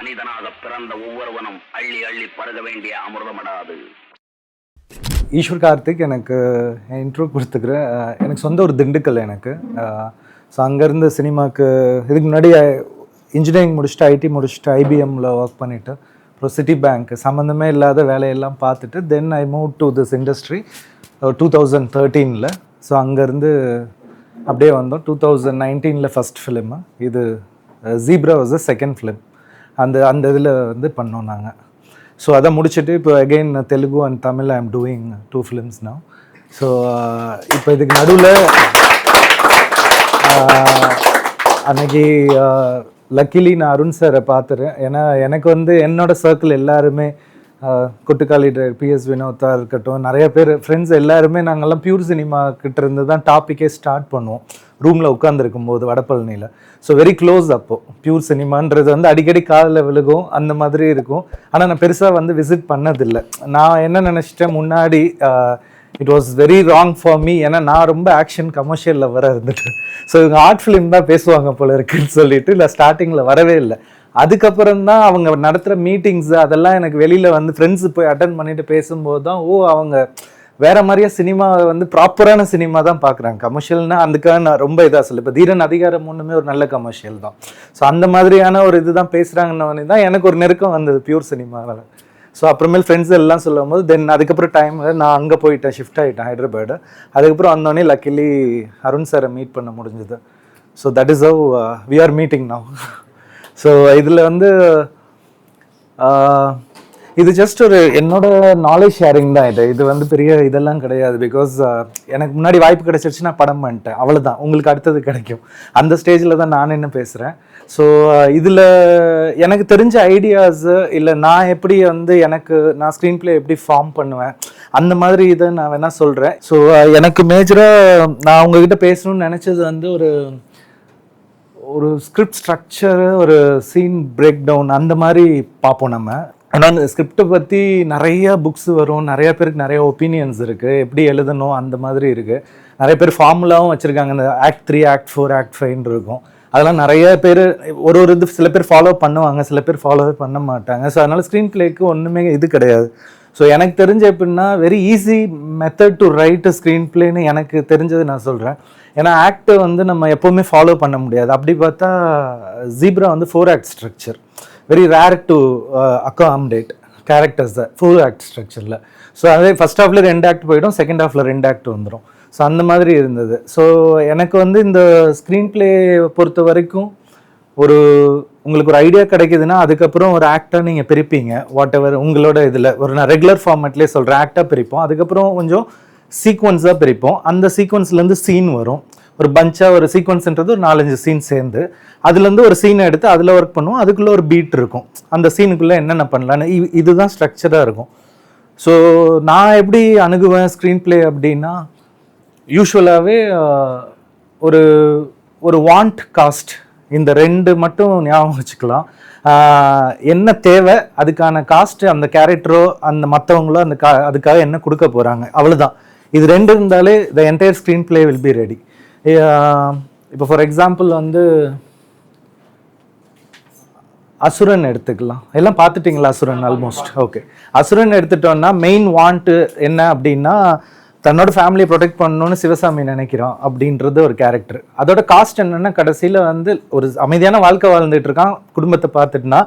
மனிதனாக பிறந்த ஒவ்வொருவனும் அள்ளி அள்ளி பருக வேண்டிய அமிர்தமடாது. ஈஸ்வர் கார்த்திக் எனக்கு இன்ட்ரோ கொடுத்துக்கிற எனக்கு சொந்த ஒரு திண்டுக்கல் எனக்கு. ஸோ அங்கேருந்து சினிமாவுக்கு இதுக்கு முன்னாடி இன்ஜினியரிங் முடிச்சுட்டு ஐடி முடிச்சுட்டு ஐபிஎம்மில் ஒர்க் பண்ணிவிட்டு அப்புறம் சிட்டி பேங்க் சம்மந்தமே இல்லாத வேலையெல்லாம் பார்த்துட்டு then I move to this industry 2013. So அங்கேருந்து அப்படியே வந்தோம். 2019 ஃபஸ்ட் ஃபிலிமு இது Zebra was the second film. அந்த இதில் வந்து பண்ணோம் நாங்கள். ஸோ அதை முடிச்சுட்டு இப்போ again Telugu and Tamil I am doing 2 films now. So இப்போ இதுக்கு நடுவில் அன்னைக்கு லக்கிலி நான் அருண் சாரை பார்த்துறேன். ஏன்னா எனக்கு வந்து என்னோட சர்க்கிள் எல்லாருமே கொட்டுக்காளி பிஎஸ் வினோத்தா இருக்கட்டும், நிறைய பேர் ஃப்ரெண்ட்ஸ் எல்லாருமே நாங்கள்லாம் பியூர் சினிமா கிட்ட இருந்து தான் டாப்பிக்கே ஸ்டார்ட் பண்ணுவோம் ரூமில் உட்காந்துருக்கும் போது வடபழனியில். So very close. அப்போது பியூர் சினிமான்றது வந்து அடிக்கடி காதில் விழுகும் அந்த மாதிரி இருக்கும். ஆனால் நான் பெருசாக வந்து விசிட் பண்ணதில்லை. நான் என்ன நினச்சிட்டேன் முன்னாடி, it was very wrong for me. ஏன்னா நான் ரொம்ப ஆக்ஷன் கமர்ஷியல் லவராக இருந்துட்டு ஸோ இவங்க ஆர்ட் ஃபிலிம் தான் பேசுவாங்க போல இருக்குன்னு சொல்லிட்டு நான் ஸ்டார்டிங்கில் வரவே இல்லை. அதுக்கப்புறம் தான் அவங்க நடத்துகிற மீட்டிங்ஸு அதெல்லாம் எனக்கு வெளியில் வந்து ஃப்ரெண்ட்ஸு போய் அட்டன் பண்ணிட்டு பேசும்போது தான் அவங்க வேறு மாதிரியே சினிமாவை வந்து ப்ராப்பரான சினிமா தான் பார்க்குறாங்க. கமர்ஷியல்னா அதுக்காக நான் ரொம்ப இதாக சொல்ல. இப்போ தீரன் அதிகாரம் ஒன்றுமே ஒரு நல்ல கமர்ஷியல் தான். ஸோ அந்த மாதிரியான ஒரு இது தான் பேசுகிறாங்கன்னு தான் எனக்கு ஒரு நெருக்கம் வந்தது பியூர் சினிமாவில். ஸோ அப்புறமேல் ஃப்ரெண்ட்ஸ் எல்லாம் சொல்லும் போது தென் அதுக்கப்புறம் டைம் நான் அங்கே போயிட்டேன், ஷிஃப்ட் ஆகிட்டேன் ஹைதராபாடு. அதுக்கப்புறம் வந்தோடனே லக்கிலி அருண் சாரை மீட் பண்ண முடிஞ்சுது. So that is how we are meeting now. So இதில் வந்து இது ஜஸ்ட் ஒரு என்னோட நாலேஜ் ஷேரிங் தான். இது வந்து பெரிய இதெல்லாம் கிடையாது. பிகாஸ் எனக்கு முன்னாடி வாய்ப்பு கிடைச்சிருச்சு, நான் படம் பண்ணிட்டேன், அவ்வளோதான். உங்களுக்கு அடுத்தது கிடைக்கும் அந்த ஸ்டேஜில் தான் நான் என்ன பேசுகிறேன். ஸோ இதில் எனக்கு தெரிஞ்ச ஐடியாஸு இல்லை நான் எப்படி வந்து நான் ஸ்க்ரீன் பிளே எப்படி ஃபார்ம் பண்ணுவேன் அந்த மாதிரி இதை நான் வேணால் சொல்கிறேன். ஸோ எனக்கு மேஜராக நான் உங்ககிட்ட பேசணும்னு நினச்சது வந்து ஒரு ஸ்கிரிப்ட் ஸ்ட்ரக்சரு, ஒரு சீன் பிரேக் டவுன் அந்த மாதிரி பார்ப்போம் நம்ம. ஏன்னா அந்த ஸ்கிரிப்டை பற்றி நிறைய புக்ஸ் வரும், நிறைய பேருக்கு நிறைய ஒப்பீனியன்ஸ் இருக்குது, எப்படி எழுதணும் அந்த மாதிரி இருக்குது. நிறைய பேர் ஃபார்முலாவும் வச்சுருக்காங்க. இந்த ஆக்ட் 3, ஆக்ட் 4, ஆக்ட் 5 இருக்கும். அதெல்லாம் நிறைய பேர் ஒரு இது சில பேர் ஃபாலோ பண்ணுவாங்க, சில பேர் ஃபாலோவே பண்ண மாட்டாங்க. ஸோ அதனால் ஸ்க்ரீன் பிளேக்கு ஒன்றுமே இது கிடையாது. ஸோ எனக்கு தெரிஞ்ச எப்படின்னா very easy method to write a screen பிளேன்னு எனக்கு தெரிஞ்சது நான் சொல்கிறேன். ஏன்னா ஆக்டை வந்து நம்ம எப்போவுமே ஃபாலோ பண்ண முடியாது. அப்படி பார்த்தா ஜீப்ரா வந்து 4 act structure, very rare to accommodate characters 4 act ஸ்ட்ரக்சரில். ஸோ அதே ஃபஸ்ட் ஹாஃபில் 2 ஆக்ட் போயிடும், செகண்ட் ஹாஃபில் 2 ஆக்ட் வந்துடும். ஸோ அந்த மாதிரி இருந்தது. ஸோ எனக்கு வந்து இந்த ஸ்க்ரீன் பிளே பொறுத்த வரைக்கும் உங்களுக்கு ஒரு ஐடியா கிடைக்குதுன்னா அதுக்கப்புறம் ஒரு ஆக்டாக நீங்கள் பிரிப்பீங்க. வாட் எவர் உங்களோட இதில் நான் ரெகுலர் ஃபார்மேட்லேயே சொல்கிறேன், ஆக்டாக பிரிப்போம். அதுக்கப்புறம் கொஞ்சம் சீக்வன்ஸாக பிரிப்போம். அந்த சீக்வன்ஸ்லேருந்து சீன் வரும். ஒரு பஞ்சாக ஒரு சீக்வன்ஸ்ன்றது ஒரு 4-5 சீன் சேர்ந்து அதுலேருந்து ஒரு சீனை எடுத்து அதில் ஒர்க் பண்ணுவோம். அதுக்குள்ளே ஒரு பீட் இருக்கும், அந்த சீனுக்குள்ளே என்னென்ன பண்ணலான்னு இதுதான் ஸ்ட்ரக்சராக இருக்கும். ஸோ நான் எப்படி அணுகுவேன் ஸ்க்ரீன் பிளே அப்படின்னா, யூஸ்வலாகவே ஒரு வாண்ட் காஸ்ட் இந்த 2 மட்டும் ஞாபகம் வச்சுக்கலாம். என்ன தேவை, அதுக்கான காஸ்ட், அந்த கேரக்டரோ அந்த மற்றவங்களோ அதுக்காக என்ன கொடுக்க போகிறாங்க, அவ்வளோதான். இது 2 இருந்தாலே the entire screen play will be ready. இப்போ ஃபார் எக்ஸாம்பிள் வந்து அசுரன் எடுத்துக்கலாம். எல்லாம் பார்த்துட்டிங்களா அசுரன்? Almost okay. அசுரன் எடுத்துட்டோன்னா மெயின் வாண்ட்டு என்ன அப்படின்னா, தன்னோட ஃபேமிலியை ப்ரொடெக்ட் பண்ணணும்னு சிவசாமி நினைக்கிறான் அப்படின்றது ஒரு கேரக்டர். அதோட காஸ்ட் என்னென்னா, கடைசியில் வந்து ஒரு அமைதியான வாழ்க்கை வாழ்ந்துட்டு இருக்கான், குடும்பத்தை பார்த்துட்டுனா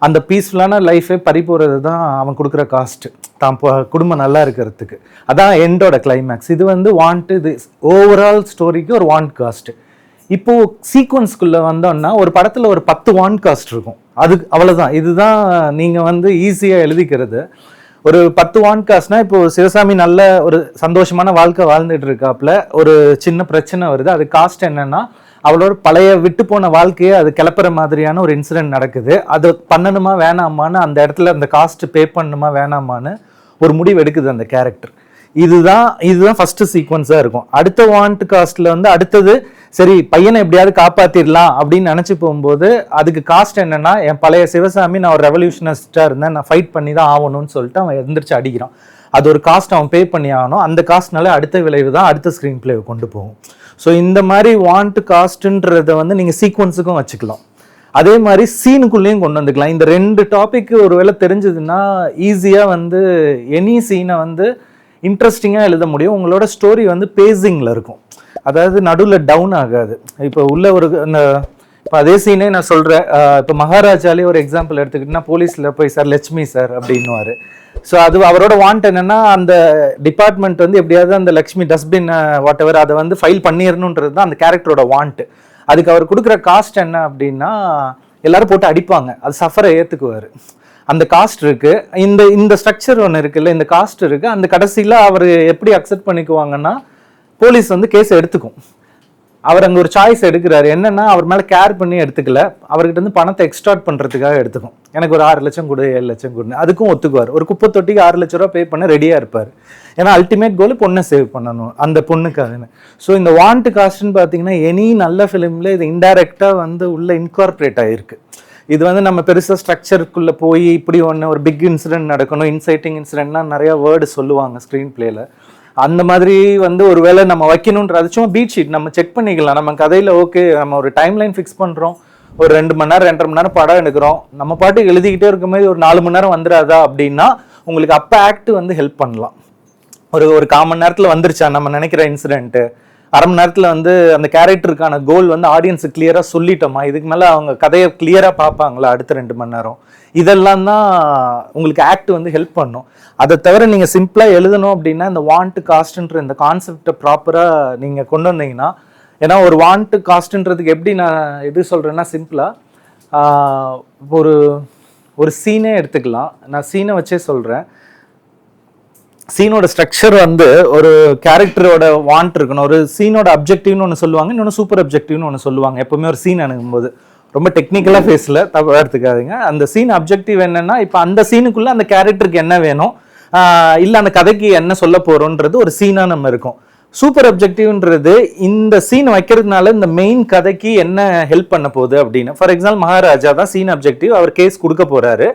அந்த பீஸ்ஃபுல்லான லைஃபே பறி போகிறது தான் அவன் கொடுக்குற காஸ்ட்டு, தான் குடும்பம் நல்லா இருக்கிறதுக்கு. அதான் எண்டோட கிளைமேக்ஸ். இது வந்து வாண்ட்டு, இது ஓவரால் ஸ்டோரிக்கு ஒரு வாண்ட் காஸ்ட்டு. இப்போது சீக்வன்ஸ்குள்ளே வந்தோன்னா ஒரு படத்தில் ஒரு 10 வாண்ட் காஸ்ட் இருக்கும். அவ்வளோதான். இதுதான் நீங்கள் வந்து ஈஸியாக எழுதிக்கிறது. ஒரு 10 வாண்ட் காஸ்ட்னா, இப்போது சிவசாமி நல்ல ஒரு சந்தோஷமான வாழ்க்கை வாழ்ந்துட்டு இருக்காப்புல, ஒரு சின்ன பிரச்சனை வருது. அது காஸ்ட் என்னன்னா, அவளோட பழைய விட்டு போன வாழ்க்கையை அது கிளப்புற மாதிரியான ஒரு இன்சிடென்ட் நடக்குது. அது பண்ணணுமா வேணாமான்னு, அந்த இடத்துல அந்த காஸ்ட் பே பண்ணணுமா வேணாமான்னு ஒரு முடிவு எடுக்குது அந்த கேரக்டர். இதுதான் ஃபர்ஸ்ட் சீக்வன்ஸாக இருக்கும். அடுத்த வாண்ட் காஸ்ட்ல வந்து அடுத்தது சரி பையனை எப்படியாவது காப்பாற்றிடலாம் அப்படின்னு நினச்சி போகும்போது அதுக்கு காஸ்ட் என்னன்னா, என் பழைய சிவசாமி நான் ஒரு ரெவல்யூஷனிஸ்டாக இருந்தேன், நான் ஃபைட் பண்ணி தான் ஆகணும்னு சொல்லிட்டு அவன் எந்திரிச்சு அடிக்கிறான். அது ஒரு காஸ்ட் அவன் பே பண்ணி ஆகணும். அந்த காஸ்ட்னால அடுத்த விளைவு தான் அடுத்த ஸ்க்ரீன் பிளேவை கொண்டு போகும். ஸோ இந்த மாதிரி வாண்ட் காஸ்ட்டுன்றதை வந்து நீங்கள் சீக்வன்ஸுக்கும் வச்சுக்கலாம். அதே மாதிரி சீனுக்குள்ளேயும் கொண்டு வந்துக்கலாம். இந்த 2 டாபிக் ஒருவேளை தெரிஞ்சதுன்னா ஈஸியாக வந்து எனி சீனை வந்து இன்ட்ரெஸ்டிங்காக எழுத முடியும். உங்களோட ஸ்டோரி வந்து பேசிங்கில் இருக்கும், அதாவது நடுவில் டவுன் ஆகாது. இப்போ உள்ள ஒரு இப்போ அதே சீனே நான் சொல்கிறேன். இப்போ மகாராஜாலே ஒரு எக்ஸாம்பிள் எடுத்துக்கிட்டோன்னா போலீஸில் போய் சார் லட்சுமி சார் அப்படின்னுவார். ஸோ அது அவரோட வாண்ட் என்னன்னா அந்த டிபார்ட்மெண்ட் வந்து எப்படியாவது அந்த லக்ஷ்மி டஸ்ட்பின் வாட் எவர் அதை வந்து ஃபைல் பண்ணிடணுன்றது தான் அந்த கேரக்டரோட வாண்ட். அதுக்கு அவர் கொடுக்குற காஸ்ட் என்ன அப்படின்னா எல்லாரும் போட்டு அடிப்பாங்க, அது சஃபரை ஏற்றுக்குவார். அந்த காஸ்ட் இருக்கு, இந்த ஸ்ட்ரக்சர் ஒன்று இருக்குல்ல, இந்த காஸ்ட் இருக்கு. அந்த கடைசியில் அவர் எப்படி அக்செப்ட் பண்ணிக்குவாங்கன்னா போலீஸ் வந்து கேஸ் எடுத்துக்கும். அவர் அங்கே ஒரு சாய்ஸ் எடுக்கிறாரு, என்னன்னா அவர் மேலே கேர் பண்ணி எடுத்துக்கல, அவர்கிட்ட வந்து பணத்தை எக்ஸ்டார்ட் பண்ணுறதுக்காக எடுத்துக்கும். எனக்கு ஒரு 6 லட்சம் கொடு 7 லட்சம் கொடுன்னு, அதுக்கும் ஒத்துக்குவார். ஒரு குப்பை தொட்டிக்கு 6 லட்ச ரூபா பே பண்ண ரெடியாக இருப்பார். ஏன்னா அல்டிமேட் கோல் பொண்ணை சேவ் பண்ணணும் அந்த பொண்ணுக்காகன்னு. ஸோ இந்த வாண்ட் காஸ்ட்னு பார்த்தீங்கன்னா எனி நல்ல ஃபிலிமில் இது இன்டைரக்டாக வந்து உள்ள இன்கார்பரேட் ஆகிருக்கு. இது வந்து நம்ம பெருசாக ஸ்ட்ரக்சருக்குள்ளே போய் இப்படி ஒன்று ஒரு பிக் இன்சிடென்ட் நடக்கணும், இன்சைட்டிங் இன்சிடென்ட்லாம் நிறையா வேர்டு சொல்லுவாங்க ஸ்க்ரீன் பிளேயில். அந்த மாதிரி வந்து ஒரு வேளை நம்ம வைக்கணுன்றது சும்மா பீட் ஷீட் நம்ம செக் பண்ணிக்கலாம். நம்ம கதையில் ஓகே நம்ம ஒரு டைம் லைன் ஃபிக்ஸ் பண்ணுறோம், ஒரு 2 மணி நேரம் 2.5 மணி நேரம் படம் எடுக்கிறோம், நம்ம பாட்டுக்கு எழுதிக்கிட்டே இருக்கும் போது ஒரு 4 மணி நேரம் வந்துடாதா அப்படின்னா உங்களுக்கு அப்போ ஆக்ட் வந்து ஹெல்ப் பண்ணலாம். ஒரு 1/4 மணி நேரத்தில் வந்துருச்சா நம்ம நினைக்கிற இன்சிடென்ட்டு, 1/2 மணி நேரத்தில் வந்து அந்த கேரக்டருக்கான கோல் வந்து ஆடியன்ஸுக்கு கிளியராக சொல்லிட்டோமா, இதுக்கு மேலே அவங்க கதையை கிளியராக பார்ப்பாங்களா அடுத்த 2 மணி நேரம், இதெல்லாம் தான் உங்களுக்கு ஆக்ட் வந்து ஹெல்ப் பண்ணும். அதை தவிர நீங்கள் சிம்பிளாக எழுதணும் அப்படின்னா இந்த வாண்ட் காஸ்ட்ன்ற இந்த கான்செப்டை ப்ராப்பராக நீங்கள் கொண்டு வந்தீங்கன்னா, ஏன்னா ஒரு வாண்ட் காஸ்ட்ன்றதுக்கு எப்படி நான் எது சொல்கிறேன்னா சிம்பிளாக ஒரு சீனே எடுத்துக்கலாம். நான் சீனை வச்சே சொல்கிறேன். சீனோட ஸ்ட்ரக்சர் வந்து ஒரு கேரக்டரோட வாண்ட் இருக்கணும், ஒரு சீனோட அப்ஜெக்டிவ்னு ஒன்று சொல்லுவாங்க, இன்னொன்று சூப்பர் அப்ஜெக்டிவ்னு ஒன்று சொல்லுவாங்க. எப்பவுமே ஒரு சீன் அணுகும்போது ரொம்ப டெக்னிக்கலாக ஃபேஸில் தப்பாக எடுத்துக்காதுங்க. அந்த சீன் அப்ஜெக்டிவ் என்னன்னா இப்போ அந்த சீனுக்குள்ளே அந்த கேரக்டருக்கு என்ன வேணும், இல்லை அந்த கதைக்கு என்ன சொல்ல போகிறோன்றது ஒரு சீனாக நம்ம இருக்கும். சூப்பர் அப்ஜெக்டிவ்ன்றது இந்த சீன் வைக்கிறதுனால இந்த மெயின் கதைக்கு என்ன ஹெல்ப் பண்ண போகுது அப்படின்னு. ஃபார் எக்ஸாம்பிள் மகாராஜா தான் சீன் அப்ஜெக்டிவ், அவர் கேஸ் கொடுக்க போகிறாரு.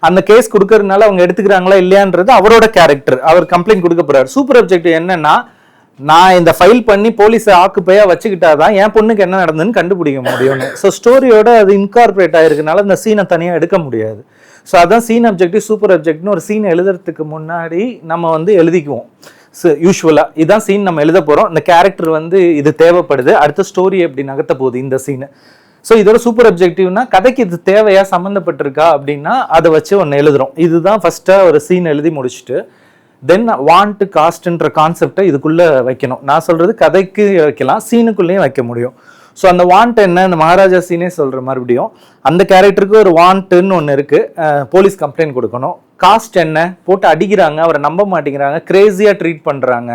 அந்த கேஸ் கொடுக்கறதுனால அவங்க எடுத்துக்கிறாங்களா இல்லையான்றது அவரோட கேரக்டர், அவர் கம்ப்ளைண்ட் கொடுக்க போறாரு. சூப்பர் அப்ஜெக்டிவ் என்னன்னா நான் இந்த ஃபைல் பண்ணி போலீஸை ஆக்குப்பையா வச்சுக்கிட்டாதான் என் பொண்ணுக்கு என்ன நடந்ததுன்னு கண்டுபிடிக்க முடியும்னு. ஸோ ஸ்டோரியோட அது இன்கார்பரேட் ஆயிருக்கனால இந்த சீனை தனியாக எடுக்க முடியாது. ஸோ அதான் சீன் அப்ஜெக்டிவ் சூப்பர் அப்ஜெக்ட்னு ஒரு சீன் எழுதுறதுக்கு முன்னாடி நம்ம வந்து எழுதிக்குவோம். யூஸ்வலாக இதான் சீன் நம்ம எழுத போகிறோம், இந்த கேரக்டர் வந்து இது தேவைப்படுது, அடுத்த ஸ்டோரி எப்படி நகர்த்த போகுது இந்த சீனு. ஸோ இதோட சூப்பர் அப்ஜெக்டிவ்னா கதைக்கு இது தேவையா சம்மந்தப்பட்டிருக்கா அப்படின்னா அதை வச்சு ஒன்று எழுதுறோம். இதுதான் ஃபர்ஸ்ட்டாக ஒரு சீன் எழுதி முடிச்சுட்டு தென் வாண்ட் காஸ்ட்ன்ற கான்செப்டை இதுக்குள்ளே வைக்கணும். நான் சொல்கிறது கதைக்கு வைக்கலாம், சீனுக்குள்ளேயும் வைக்க முடியும். ஸோ அந்த வாண்ட் என்ன, இந்த மகாராஜா சீனே சொல்கிற மறுபடியும் அந்த கேரக்டருக்கு ஒரு வாண்ட்டுன்னு ஒன்று இருக்குது, போலீஸ் கம்ப்ளைண்ட் கொடுக்கணும். காஸ்ட் என்ன, போட்டு அடிக்கிறாங்க, அவரை நம்ப மாட்டேங்கிறாங்க, கிரேசியாக ட்ரீட் பண்ணுறாங்க,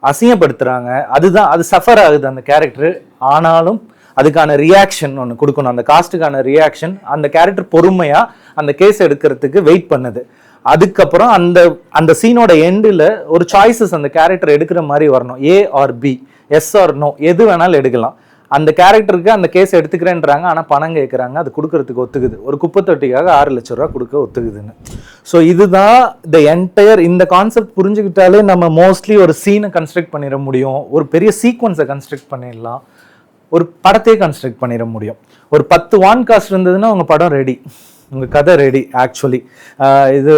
அசிங்கப்படுத்துகிறாங்க, அதுதான் அது சஃபர் ஆகுது அந்த கேரக்டரு. ஆனாலும் அதுக்கான ரியாக்ஷன் ஒன்று கொடுக்கணும், அந்த காஸ்ட்டுக்கான ரியாக்ஷன். அந்த கேரக்டர் பொறுமையாக அந்த கேஸ் எடுக்கிறதுக்கு வெயிட் பண்ணுது. அதுக்கப்புறம் அந்த சீனோட எண்டில் ஒரு சாய்ஸஸ் அந்த கேரக்டர் எடுக்கிற மாதிரி வரணும், A or B, yes or no, எது வேணாலும் எடுக்கலாம். அந்த கேரக்டருக்கு அந்த கேஸ் எடுத்துக்கிறேன்றாங்க, ஆனால் பணம் கேட்குறாங்க, அது கொடுக்கறதுக்கு ஒத்துக்குது. ஒரு குப்பை தொட்டிக்காக 6 லட்ச ரூபா கொடுக்க ஒத்துக்குதுன்னு. ஸோ இதுதான் த என்டையர். இந்த கான்செப்ட் புரிஞ்சுக்கிட்டாலே நம்ம மோஸ்ட்லி ஒரு சீனை கன்ஸ்ட்ரக்ட் பண்ணிட முடியும், ஒரு பெரிய சீக்வன்ஸை கன்ஸ்ட்ரக்ட் பண்ணிடலாம், ஒரு படத்தையே கன்ஸ்ட்ரக்ட் பண்ணிட முடியும். ஒரு 10 வான் காஸ்ட் இருந்ததுன்னா உங்கள் படம் ரெடி, உங்கள் கதை ரெடி. ஆக்சுவலி இது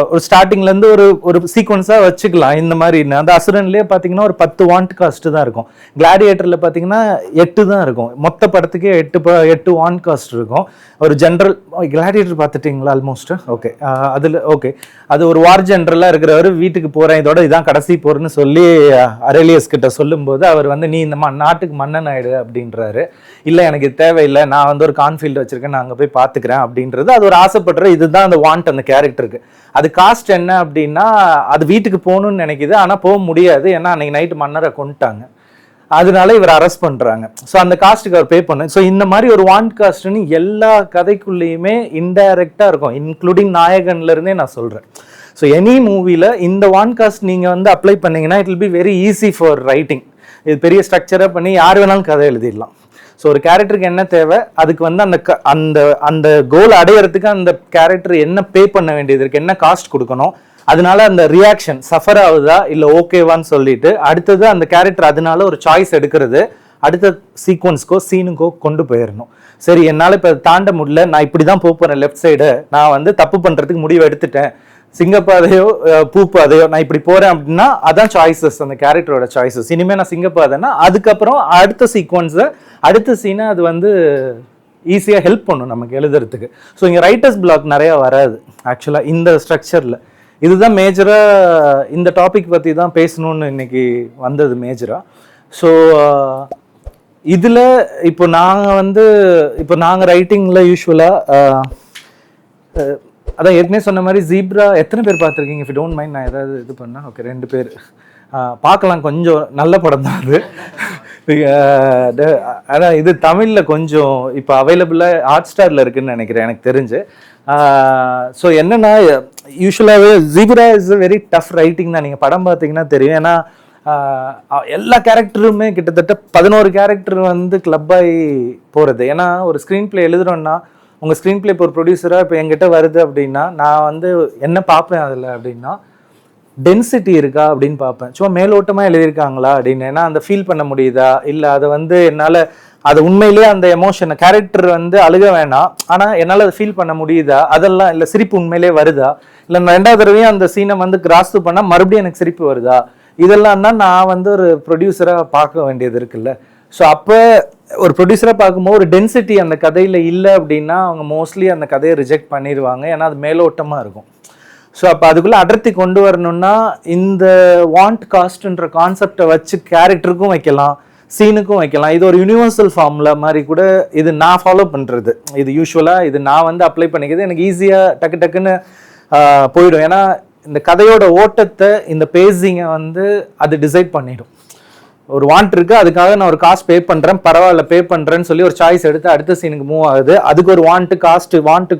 ஒரு ஸ்டார்டிங்லேருந்து ஒரு சீக்வன்ஸாக வச்சுக்கலாம். இந்த மாதிரி அந்த அசுரன்லேயே பார்த்தீங்கன்னா ஒரு 10 வாண்ட் காஸ்ட் தான் இருக்கும். கிளாடியேட்டரில் பார்த்தீங்கன்னா 8 தான் இருக்கும். மொத்த படத்துக்கே 8 வாண்ட் காஸ்ட் இருக்கும். ஒரு ஜென்ரல் கிளாடியேட்டர் பார்த்துட்டிங்களா ஆல்மோஸ்ட்? ஓகே, அதில் ஓகே, அது ஒரு வார் ஜென்ரலாக இருக்கிறவர் வீட்டுக்கு போகிறேன், இதோட இதான் கடைசி போகிறேன்னு சொல்லி அரேலியஸ் கிட்ட சொல்லும்போது அவர் வந்து நீ இந்த நாட்டுக்கு மன்னன் ஆயிடு அப்படின்றாரு. இல்லை எனக்கு இது தேவையில்லை, நான் வந்து ஒரு கான்ஃபீல்டு வச்சுருக்கேன், நான் அங்கே போய் பார்த்துக்கிறேன் அப்படின்றது. அது ஒரு ஆசைப்படுற இதுதான் அந்த வாண்ட் அந்த கேரக்டருக்கு. அது காஸ்ட் என்ன அப்படின்னா அது வீட்டுக்கு போகணும்னு நினைக்குது, ஆனால் போக முடியாது, ஏன்னா அன்னைக்கு நைட்டு மன்னரை கொண்டுட்டாங்க, அதனால இவர் அரெஸ்ட் பண்ணுறாங்க. ஸோ அந்த காஸ்ட்டுக்கு அவர் பே பண்ணு. ஸோ இந்த மாதிரி ஒரு வாண்ட் காஸ்ட்னு எல்லா கதைக்குள்ளேயுமே இன்டைரக்டாக இருக்கும், இன்க்ளூடிங் நாயகன்லேருந்தே நான் சொல்கிறேன். ஸோ எனி மூவியில் இந்த வாண்ட் காஸ்ட் நீங்கள் வந்து அப்ளை பண்ணிங்கன்னா it will be very easy for writing. இது பெரிய ஸ்ட்ரக்சராக பண்ணி யார் வேணாலும் கதை எழுதிடலாம். ஸோ ஒரு கேரக்டருக்கு என்ன தேவை, அதுக்கு வந்து அந்த அந்த கோல் அடையிறதுக்கு அந்த கேரக்டர் என்ன பே பண்ண வேண்டியது இருக்கு, என்ன காஸ்ட் கொடுக்கணும், அதனால அந்த ரியாக்ஷன் சஃபர் ஆகுதா இல்லை ஓகேவான்னு சொல்லிட்டு அடுத்தது அந்த கேரக்டர் அதனால ஒரு சாய்ஸ் எடுக்கிறது, அடுத்த சீக்வன்ஸ்க்கோ சீனுக்கோ கொண்டு போயிடணும். சரி, என்னால் இப்போ தாண்ட முடியல, நான் இப்படி தான் போகிறேன் லெஃப்ட் சைடு, நான் வந்து தப்பு பண்ணுறதுக்கு முடிவு எடுத்துட்டேன், சிங்கப்பாதையோ பூப்பாதையோ நான் இப்படி போகிறேன் அப்படின்னா அதான் சாய்ஸஸ், அந்த கேரக்டரோட சாய்ஸஸ். இனிமேல் நான் சிங்கப்பாதைன்னா அதுக்கப்புறம் அடுத்த சீக்வன்ஸை அடுத்த சீனை அது வந்து ஈஸியாக ஹெல்ப் பண்ணும் நமக்கு எழுதுறதுக்கு. ஸோ இங்கே ரைட்டர்ஸ் பிளாக் நிறையா வராது ஆக்சுவலாக இந்த ஸ்ட்ரக்சரில். இதுதான் மேஜராக இந்த டாபிக் பற்றி தான் பேசணும்னு இன்னைக்கு வந்தது மேஜராக. ஸோ இதில் இப்போ நாங்கள் ரைட்டிங்கில் யூஸ்வலாக அதான் ஏற்கனவே சொன்ன மாதிரி ஜீப்ரா எத்தனை பேர் பார்த்துருக்கீங்க? இஃப் டோன்ட் மைண்ட் நான் ஏதாவது இது பண்ணேன். ஓகே, 2 பேர் பார்க்கலாம். கொஞ்சம் நல்ல படம் தான் அது. ஆனால் இது தமிழில் கொஞ்சம் இப்போ அவைலபிளாக ஹாட்ஸ்டாரில் இருக்குதுன்னு நினைக்கிறேன் எனக்கு தெரிஞ்சு. ஸோ என்னென்னா யூஸ்வலாகவே Zebra is very tough writing தான். நீங்கள் படம் பார்த்தீங்கன்னா தெரியும். ஏன்னா எல்லா கேரக்டருமே கிட்டத்தட்ட 11 கேரக்டர் வந்து கிளப் ஆகி போகிறது. ஏன்னா ஒரு ஸ்க்ரீன் பிளே எழுதுறோன்னா உங்கள் ஸ்க்ரீன் பிளே இப்போ ஒரு ப்ரொடியூசராக இப்போ என்கிட்ட வருது அப்படின்னா நான் வந்து என்ன பார்ப்பேன் அதில் அப்படின்னா டென்சிட்டி இருக்கா அப்படின்னு பார்ப்பேன். சும்மா மேலோட்டமாக எழுதியிருக்காங்களா அப்படின்னு, ஏன்னா அந்த ஃபீல் பண்ண முடியுதா, இல்லை அதை வந்து என்னால் அது உண்மையிலேயே அந்த எமோஷனை கேரக்டர் வந்து அழுக வேணாம் ஆனால் என்னால் அதை ஃபீல் பண்ண முடியுதா, அதெல்லாம் இல்லை சிரிப்பு உண்மையிலே வருதா, இல்லை 2வது தடவையும் அந்த சீனை வந்து கிராஸ் பண்ணால் மறுபடியும் எனக்கு சிரிப்பு வருதா, இதெல்லாம் தான் நான் வந்து ஒரு ப்ரொடியூசராக பார்க்க வேண்டியது இருக்குல்ல. ஸோ அப்போ ஒரு ப்ரொடியூசராக பார்க்கும்போது ஒரு டென்சிட்டி அந்த கதையில் இல்லை அப்படின்னா அவங்க மோஸ்ட்லி அந்த கதையை ரிஜெக்ட் பண்ணிடுவாங்க, ஏன்னா அது மேலோட்டமாக இருக்கும். ஸோ அப்போ அதுக்குள்ளே அடர்த்தி கொண்டு வரணும்னா இந்த வாண்ட் காஸ்ட்ன்ற கான்செப்டை வச்சு கேரக்டருக்கும் வைக்கலாம், சீனுக்கும் வைக்கலாம். இது ஒரு யூனிவர்சல் ஃபார்முலா மாதிரி கூட இது நான் ஃபாலோ பண்ணுறது. இது யூஸ்வலாக இது நான் வந்து அப்ளை பண்ணிக்கிறது. எனக்கு ஈஸியாக டக்குன்னு போயிடும். ஏன்னா இந்த கதையோட ஓட்டத்தை இந்த பேசிங்கை வந்து அது டிசைட் பண்ணிடும். ஒரு வாண்ட் இருக்குது, அதுக்காக நான் ஒரு காஸ்ட் பே பண்ணுறேன், பரவாயில்ல பே பண்ணுறேன்னு சொல்லி ஒரு சாய்ஸ் எடுத்து அடுத்த சீனுக்கு மூவ் ஆகுது. அதுக்கு ஒரு வாண்ட்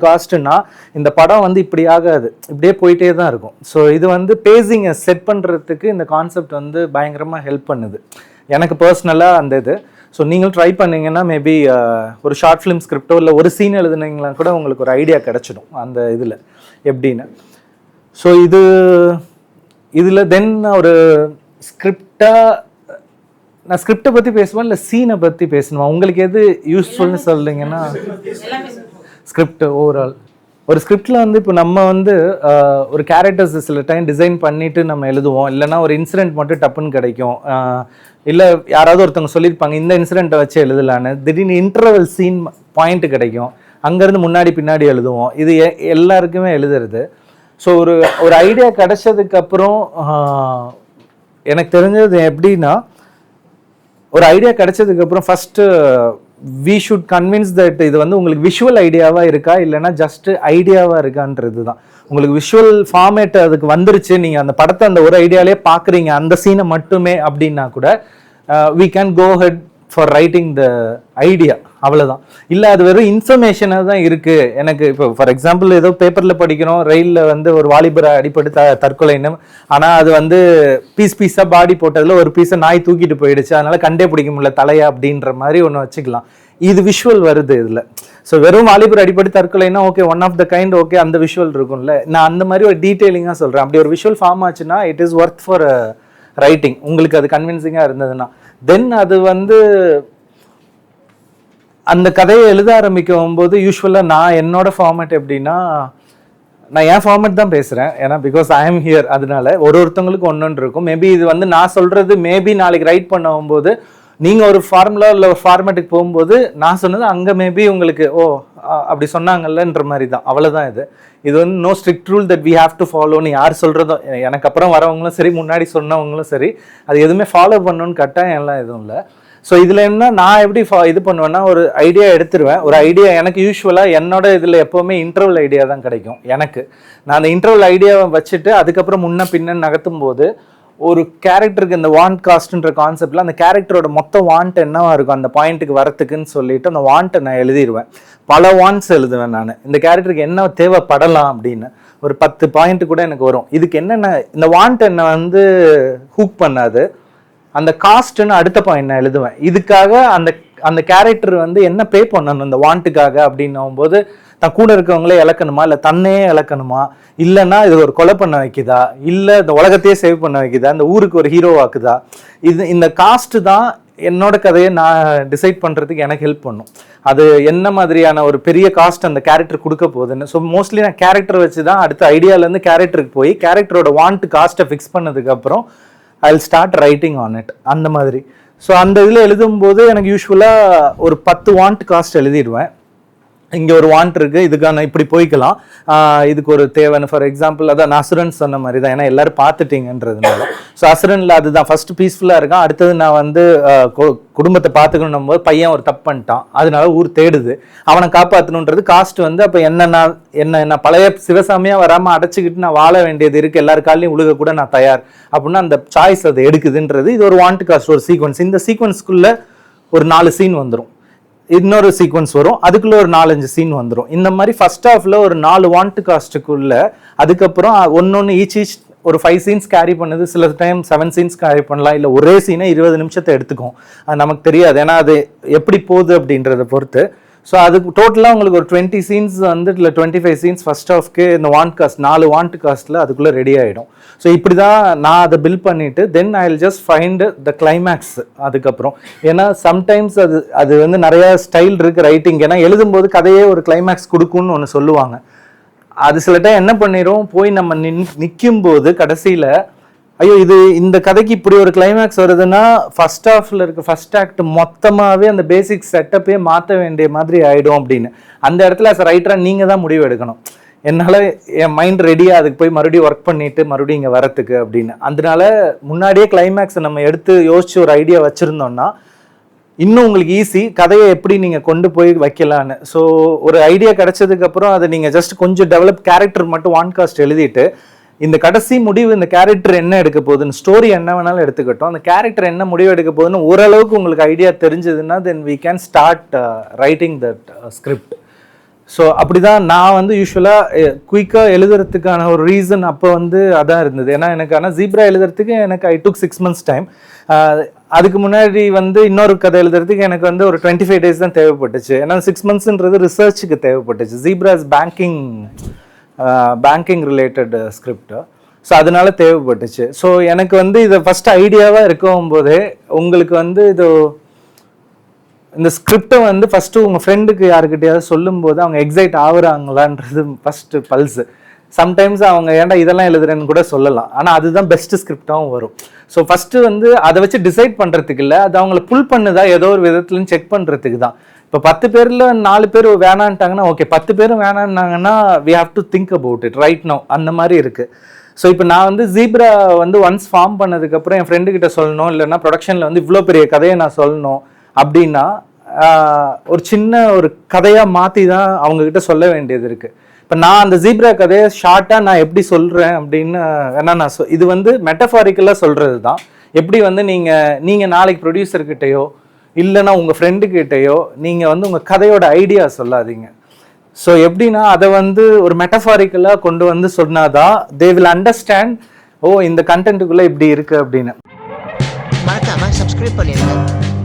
காஸ்ட்னா இந்த படம் வந்து இப்படி ஆகாது, இப்படியே போயிட்டே தான் இருக்கும். ஸோ இது வந்து பேசிங்கை செட் பண்ணுறதுக்கு இந்த கான்செப்ட் வந்து பயங்கரமாக ஹெல்ப் பண்ணுது எனக்கு பர்சனலாக அந்த இது. ஸோ நீங்கள் ட்ரை பண்ணிங்கன்னா மேபி ஒரு ஷார்ட் ஃபிலிம் ஸ்கிரிப்டோ இல்லை ஒரு சீன் எழுதுனீங்களா கூட உங்களுக்கு ஒரு ஐடியா கிடச்சிடும் அந்த இதில் எப்படின்னு. ஸோ இதில் தென் ஒரு ஸ்கிரிப்டாக நான் ஸ்கிரிப்டை பற்றி பேசுவேன் இல்லை சீனை பற்றி பேசணுமா, உங்களுக்கு எது யூஸ்ஃபுல்னு சொல்கிறீங்கன்னா? ஸ்கிரிப்ட் ஓவரால் ஒரு ஸ்கிரிப்டில் வந்து இப்போ நம்ம வந்து ஒரு கேரக்டர்ஸ் சில டைம் டிசைன் பண்ணிவிட்டு நம்ம எழுதுவோம், இல்லைனா ஒரு இன்சிடென்ட் மட்டும் டப்புன்னு கிடைக்கும், இல்லை யாராவது ஒருத்தவங்க சொல்லியிருப்பாங்க இந்த இன்சிடெண்ட்டை வச்சு எழுதலான்னு, திடீர்னு இன்டர்வல் சீன் பாயிண்ட் கிடைக்கும், அங்கேருந்து முன்னாடி பின்னாடி எழுதுவோம். இது எல்லாருக்குமே எழுதுறது. ஸோ ஒரு ஐடியா கிடைச்சதுக்கப்புறம் எனக்கு தெரிஞ்சது எப்படின்னா, ஒரு ஐடியா கிடைச்சதுக்கப்புறம் first we should convince that இது வந்து உங்களுக்கு விஷுவல் ஐடியாவாக இருக்கா இல்லைனா ஜஸ்ட் ஐடியாவாக இருக்கான்றது தான். உங்களுக்கு விஷுவல் ஃபார்மேட் அதுக்கு வந்துருச்சு, நீங்கள் அந்த படத்தை அந்த ஒரு ஐடியாலே பார்க்குறீங்க அந்த சீனை மட்டுமே அப்படின்னா கூட we can go ahead for writing the idea, அவ்வளோதான். இல்லை அது வெறும் இன்ஃபர்மேஷனாக தான் இருக்குது. எனக்கு இப்போ ஃபார் எக்ஸாம்பிள் ஏதோ பேப்பரில் படிக்கிறோம், ரயிலில் வந்து ஒரு வாலிபரை அடிப்பட்டு தற்கொலைன்னு, ஆனால் அது வந்து பீஸாக பாடி போட்டதில் ஒரு பீஸை நாய் தூக்கிட்டு போயிடுச்சு, அதனால் கண்டே பிடிக்க முடியல தலையா அப்படின்ற மாதிரி ஒன்று வச்சுக்கலாம். இது விஷுவல் வருது இதில். ஸோ வெறும் வாலிபர் அடிப்பட்டு தற்கொலைன்னா okay, one of the kind okay, அந்த விஷுவல் இருக்கும்ல. நான் அந்த மாதிரி ஒரு டீட்டெயிலிங்காக சொல்கிறேன். அப்படி ஒரு விஷுவல் ஃபார்ம் ஆச்சுன்னா it is worth for writing. உங்களுக்கு அது கன்வின்சிங்காக இருந்ததுன்னா தென் அது வந்து அந்த கதையை எழுத ஆரம்பிக்கும் போது யூஸ்வலாக நான் என்னோட ஃபார்மேட் எப்படின்னா, நான் என் ஃபார்மேட் தான் பேசுகிறேன், ஏன்னா பிகாஸ் ஐ எம் ஹியர். அதனால ஒருத்தவங்களுக்கு ஒன்று இருக்கும். மேபி இது வந்து நான் சொல்கிறது மேபி நாளைக்கு ரைட் பண்ணும்போது நீங்கள் ஒரு ஃபார்முலா இல்லை ஒரு ஃபார்மேட்டுக்கு போகும்போது நான் சொன்னது அங்கே மேபி உங்களுக்கு அப்படி சொன்னாங்கல்லன்ற மாதிரி தான், அவ்வளோதான். இது வந்து no strict rule that we have to ஃபாலோன்னு யார் சொல்கிறதோ, எனக்கு அப்புறம் வரவங்களும் சரி முன்னாடி சொன்னவங்களும் சரி அது எதுவுமே ஃபாலோ பண்ணணும்னு கட்டாயம் எல்லாம் எதுவும் இல்லை. ஸோ இதில் என்ன நான் எப்படி இது பண்ணுவேன்னா, ஒரு ஐடியா எடுத்துருவேன். ஒரு ஐடியா எனக்கு யூஸ்வலாக என்னோட இதில் எப்போவுமே இன்டர்வல் ஐடியா தான் கிடைக்கும் எனக்கு. நான் அந்த இன்டர்வல் ஐடியாவை வச்சுட்டு அதுக்கப்புறம் முன்ன பின்ன நகர்த்தும் போது ஒரு கேரக்டருக்கு இந்த வாண்ட் காஸ்ட்ன்ற கான்செப்டில் அந்த கேரக்டரோட மொத்த வாண்ட் என்னவா இருக்கும் அந்த பாயிண்ட்டுக்கு வரத்துக்குன்னு சொல்லிட்டு அந்த வாண்ட்டை நான் எழுதிடுவேன். பல வாண்ட்ஸ் எழுதுவேன் நான். இந்த கேரக்டருக்கு என்ன தேவைப்படலாம் அப்படின்னு ஒரு 10 பாயிண்ட் கூட எனக்கு வரும். இதுக்கு என்னென்ன இந்த வாண்ட் என்னை வந்து ஹூக் பண்ணாது, அந்த காஸ்ட்னு அடுத்த பாயிண்ட் நான் எழுதுவேன். இதுக்காக அந்த கேரக்டர் வந்து என்ன பே பண்ணணும் இந்த வாண்ட்டுக்காக அப்படின்னும் போது தான் கூட இருக்கவங்களே இழக்கணுமா, இல்லை தன்னையே இழக்கணுமா, இல்லைன்னா இது ஒரு கொலை பண்ண வைக்குதா, இல்லை இந்த உலகத்தையே சேவ் பண்ண வைக்குதா, இந்த ஊருக்கு ஒரு ஹீரோ ஆக்குதா, இந்த காஸ்ட் தான் என்னோட கதையை நான் டிசைட் பண்ணுறதுக்கு எனக்கு ஹெல்ப் பண்ணும். அது என்ன மாதிரியான ஒரு பெரிய காஸ்ட் அந்த கேரக்டர் கொடுக்க போகுதுன்னு. ஸோ மோஸ்ட்லி நான் கேரக்டர் வச்சு தான் அடுத்த ஐடியாலேருந்து கேரக்டருக்கு போய் கேரக்டரோட வாண்ட் காஸ்ட்டை ஃபிக்ஸ் பண்ணதுக்கப்புறம் I will start writing on it அந்த மாதிரி. ஸோ அந்த இதில் எழுதும்போது எனக்கு யூஸ்வலாக ஒரு 10 வாண்ட் காஸ்ட் எழுதிடுவேன். இங்கே ஒரு வாண்ட் இருக்குது, இதுக்கான இப்படி போய்க்கலாம், இதுக்கு ஒரு தேவைன்னு. ஃபார் எக்ஸாம்பிள் அதான் அசுரன் சொன்ன மாதிரி தான், ஏன்னா எல்லாரும் பார்த்துட்டீங்கன்றதுனால. ஸோ அசுரனில் அதுதான் ஃபஸ்ட்டு பீஸ்ஃபுல்லாக இருக்கான். அடுத்தது நான் வந்து குடும்பத்தை பார்த்துக்கணும் போது பையன் ஒரு தப்பு பண்ணிட்டான், அதனால ஊர் தேடுது, அவனை காப்பாற்றணுன்றது காஸ்ட் வந்து. அப்போ என்ன பழைய சிவசாமியாக வராமல் அடைச்சிக்கிட்டு நான் வாழ வேண்டியது இருக்குது, எல்லாரு காலையும் உழுக கூட நான் தயார் அப்படின்னா அந்த சாய்ஸ் அதை எடுக்குதுன்றது. இது ஒரு வாண்ட் காஸ்ட், ஒரு சீக்வன்ஸ். இந்த சீக்வன்ஸ்க்குள்ளே ஒரு 4 சீன் வந்துடும், இன்னொரு சீக்வன்ஸ் வரும், அதுக்குள்ள ஒரு 4-5 சீன் வந்துடும். இந்த மாதிரி ஃபர்ஸ்ட் ஹாஃப்ல ஒரு 4 வாண்ட் காஸ்ட்டுக்குள்ள, அதுக்கப்புறம் ஒன்னொன்று ஈச் ஒரு 5 சீன்ஸ் கேரி பண்ணுது, சில டைம் 7 சீன்ஸ் கேரி பண்ணலாம், இல்லை ஒரே சீனை 20 நிமிஷத்தை எடுத்துக்கும். அது நமக்கு தெரியாது, ஏன்னா அது எப்படி போகுது அப்படின்றத பொறுத்து. ஸோ அதுக்கு டோட்டலாக உங்களுக்கு ஒரு 20 சீன்ஸ் வந்து இல்லை 25 சீன்ஸ் ஃபர்ஸ்ட் ஹாஃப்க்கு இந்த வாண்ட் காஸ்ட் 4 வாண்ட் காஸ்ட்டில் அதுக்குள்ளே ரெடி ஆகிடும். ஸோ இப்படி தான் நான் அதை பில்ட் பண்ணிவிட்டு then I will just find the climax. அதுக்கப்புறம் ஏன்னா சம்டைம்ஸ் அது வந்து நிறையா ஸ்டைல் இருக்குது ரைட்டிங். ஏன்னா எழுதும்போது கதையே ஒரு கிளைமேக்ஸ் கொடுக்கும்னு ஒன்று சொல்லுவாங்க. அது சில டைம் என்ன பண்ணிடும், போய் நம்ம நிற்கும் போது கடைசியில் ஐயோ இது இந்த கதைக்கு இப்படி ஒரு கிளைமேக்ஸ் வருதுன்னா ஃபர்ஸ்ட் ஹாஃப்ல இருக்க ஃபர்ஸ்ட் ஆக்ட் மொத்தமாகவே அந்த பேசிக் செட்டப்பே மாற்ற வேண்டிய மாதிரி ஆகிடும் அப்படின்னு. அந்த இடத்துல as a ரைட்டராக நீங்கள் தான் முடிவு எடுக்கணும். என்னால் என் மைண்ட் ரெடியாக அதுக்கு போய் மறுபடியும் ஒர்க் பண்ணிட்டு மறுபடியும் இங்கே வரத்துக்கு அப்படின்னு. அதனால முன்னாடியே கிளைமேக்ஸை நம்ம எடுத்து யோசிச்சு ஒரு ஐடியா வச்சுருந்தோம்னா இன்னும் உங்களுக்கு ஈஸி, கதையை எப்படி நீங்கள் கொண்டு போய் வைக்கலான்னு. ஸோ ஒரு ஐடியா கிடைச்சதுக்கப்புறம் அதை நீங்கள் ஜஸ்ட் கொஞ்சம் டெவலப் கேரக்டர் மட்டும் வான் காஸ்ட் எழுதிட்டு இந்த கடைசி முடிவு இந்த கேரக்டர் என்ன எடுக்க போகுதுன்னு, ஸ்டோரி என்ன வேணாலும் எடுத்துக்கிட்டோம், அந்த கேரக்டர் என்ன முடிவு எடுக்க போகுதுன்னு ஓரளவுக்கு உங்களுக்கு ஐடியா தெரிஞ்சதுன்னா then we can start writing that script. So அப்படி தான் நான் வந்து யூஸ்வலாக குயிக்காக எழுதுறதுக்கான ஒரு ரீசன் அப்போ வந்து அதான் இருந்தது. ஏன்னா எனக்கு ஆனால் ஜீப்ரா எழுதுறதுக்கு எனக்கு ஐ டுக் 6 months டைம். அதுக்கு முன்னாடி வந்து இன்னொரு கதை எழுதுறதுக்கு எனக்கு வந்து ஒரு 25 days தான் தேவைப்பட்டுச்சு. ஏன்னா 6 monthsன்றது ரிசர்ச்சுக்கு தேவைப்பட்டுச்சு. Zebras banking related script. So அதனால தேவைப்பட்டுச்சு. ஸோ எனக்கு வந்து இதை ஃபர்ஸ்ட் ஐடியாவாக இருக்கும் போதே உங்களுக்கு வந்து இந்த ஸ்கிரிப்டை வந்து ஃபஸ்ட்டு உங்கள் ஃப்ரெண்டுக்கு யாருக்கிட்டையாவது சொல்லும்போது அவங்க எக்ஸைட் ஆகுறாங்களான்றது ஃபஸ்ட்டு பல்ஸு. சம்டைம்ஸ் அவங்க ஏன்டா இதெல்லாம் எழுதுறேன்னு கூட சொல்லலாம், ஆனால் அதுதான் பெஸ்ட் ஸ்கிரிப்டாகவும் வரும். ஸோ ஃபஸ்ட்டு வந்து அதை வச்சு டிசைட் பண்ணுறதுக்கு இல்லை, அது அவங்கள புல் பண்ணுதா ஏதோ ஒரு விதத்துலன்னு செக் பண்ணுறதுக்கு தான். இப்போ 10 பேரில் 4 பேர் வேணான்ட்டாங்கன்னா ஓகே, 10 பேரும் வேணான்னாங்கன்னா we have to think about it right now, அந்த மாதிரி இருக்குது. ஸோ இப்போ நான் வந்து ஜீப்ரா வந்து ஒன்ஸ் ஃபார்ம் பண்ணதுக்கப்புறம் என் ஃப்ரெண்டுக்கிட்ட சொல்லணும், இல்லைன்னா ப்ரொடக்ஷனில் வந்து இவ்வளோ பெரிய கதையை நான் சொல்லணும் அப்படின்னா ஒரு சின்ன ஒரு கதையாக மாற்றி தான் அவங்கக்கிட்ட சொல்ல வேண்டியது இருக்குது. இப்போ நான் அந்த ஜீப்ரா கதையை ஷார்ட்டாக நான் எப்படி சொல்கிறேன் அப்படின்னு வேணா நான் இது வந்து மெட்டஃபாரிக்கலாக சொல்கிறது தான். எப்படி வந்து நீங்கள் நாளைக்கு ப்ரொடியூசர்கிட்டையோ இல்லைன்னா உங்கள் ஃப்ரெண்டுக்கிட்டையோ நீங்கள் வந்து உங்கள் கதையோட ஐடியா சொல்லாதீங்க. ஸோ எப்படின்னா அதை வந்து ஒரு மெட்டஃபாரிக்கலாக கொண்டு வந்து சொன்னாதான் தே வில் அண்டர்ஸ்டாண்ட், ஓ இந்த கண்டென்ட்டுக்குள்ளே இப்படி இருக்குது அப்படின்னு. மறக்காம சப்ஸ்கிரைப் பண்ணிடுங்க.